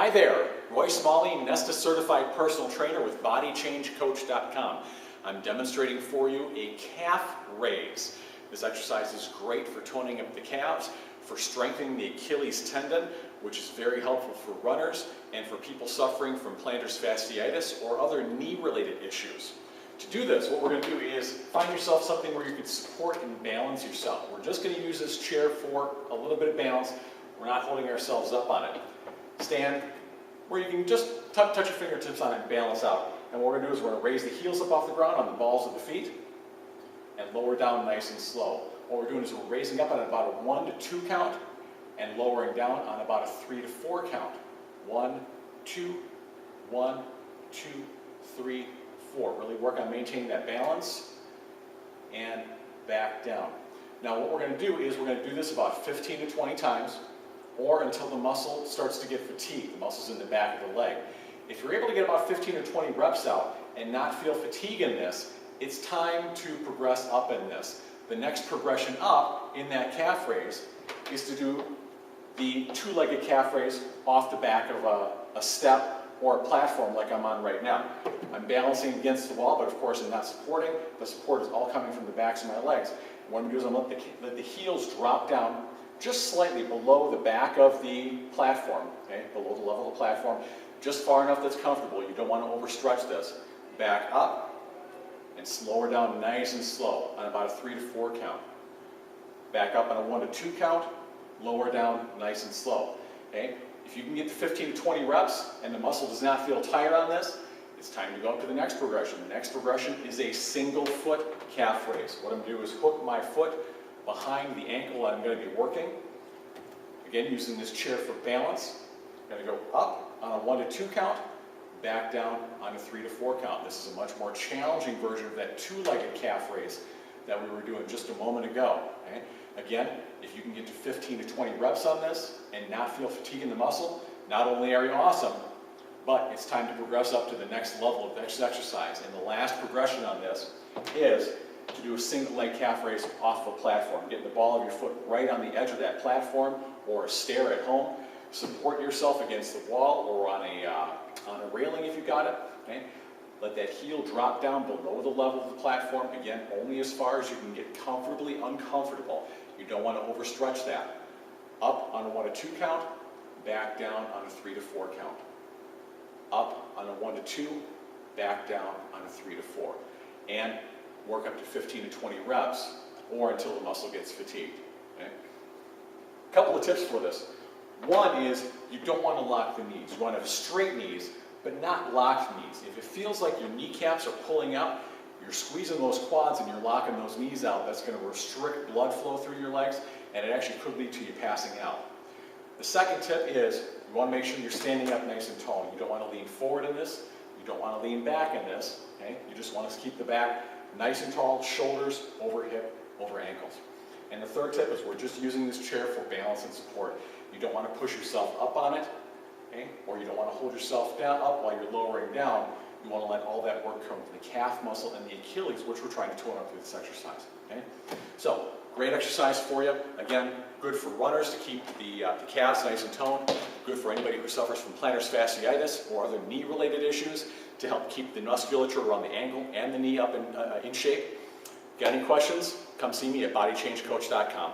Hi there, Roy Smalley, Nesta Certified Personal Trainer with BodyChangeCoach.com. I'm demonstrating for you a calf raise. This exercise is great for toning up the calves, for strengthening the Achilles tendon, which is very helpful for runners and for people suffering from plantar fasciitis or other knee-related issues. To do this, what we're going to do is find yourself something where you can support and balance yourself. We're just going to use this chair for a little bit of balance. We're not holding ourselves up on it. Stand where you can just touch your fingertips on it and balance out. And what we're going to do is we're going to raise the heels up off the ground on the balls of the feet and lower down nice and slow. What we're doing is we're raising up on about a 1 to 2 count and lowering down on about a 3 to 4 count. 1, 2, 1, 2, 3, 4. Really work on maintaining that balance and back down. Now what we're going to do is we're going to do this about 15 to 20 times or until the muscle starts to get fatigued, the muscles in the back of the leg. If you're able to get about 15 or 20 reps out and not feel fatigue in this, it's time to progress up in this. The next progression up in that calf raise is to do the two-legged calf raise off the back of a step or a platform like I'm on right now. I'm balancing against the wall, but of course I'm not supporting. The support is all coming from the backs of my legs. What I'm going to do is I'm going to let the heels drop down just slightly below the back of the platform, okay, below the level of the platform, just far enough that's comfortable. You don't want to overstretch this. Back up and slow her down nice and slow on about a 3 to 4 count. Back up on a 1 to 2 count, lower down nice and slow. Okay? If you can get to 15 to 20 reps and the muscle does not feel tired on this, it's time to go up to the next progression. The next progression is a single foot calf raise. What I'm going to do is hook my foot behind the ankle I'm going to be working. Again, using this chair for balance. I'm going to go up on a 1 to 2 count, back down on a 3 to 4 count. This is a much more challenging version of that two-legged calf raise that we were doing just a moment ago. Okay? Again, if you can get to 15 to 20 reps on this and not feel fatigue in the muscle, not only are you awesome, but it's time to progress up to the next level of this exercise. And the last progression on this is to do a single leg calf raise off of a platform. Getting the ball of your foot right on the edge of that platform or a stair at home. Support yourself against the wall or on a railing if you got it. Okay? Let that heel drop down below the level of the platform. Again, only as far as you can get comfortably uncomfortable. You don't want to overstretch that. Up on a 1 to 2 count, back down on a 3 to 4 count. Up on a 1 to 2, back down on a 3 to 4. And work up to 15 to 20 reps or until the muscle gets fatigued. Okay? A couple of tips for this. One is you don't want to lock the knees. You want to have straight knees, but not locked knees. If it feels like your kneecaps are pulling out, you're squeezing those quads and you're locking those knees out, that's going to restrict blood flow through your legs, and it actually could lead to you passing out. The second tip is you want to make sure you're standing up nice and tall. You don't want to lean forward in this. You don't want to lean back in this. Okay? You just want to keep the back nice and tall, shoulders over hip, over ankles. And the third tip is we're just using this chair for balance and support. You don't want to push yourself up on it, okay? Or you don't want to hold yourself down up while you're lowering down. You want to let all that work come from the calf muscle and the Achilles, which we're trying to tone up through this exercise. Okay? So, great exercise for you. Again, good for runners to keep the calves nice and toned. Good for anybody who suffers from plantar fasciitis or other knee-related issues to help keep the musculature around the ankle and the knee up in shape. Got any questions? Come see me at BodyChangeCoach.com.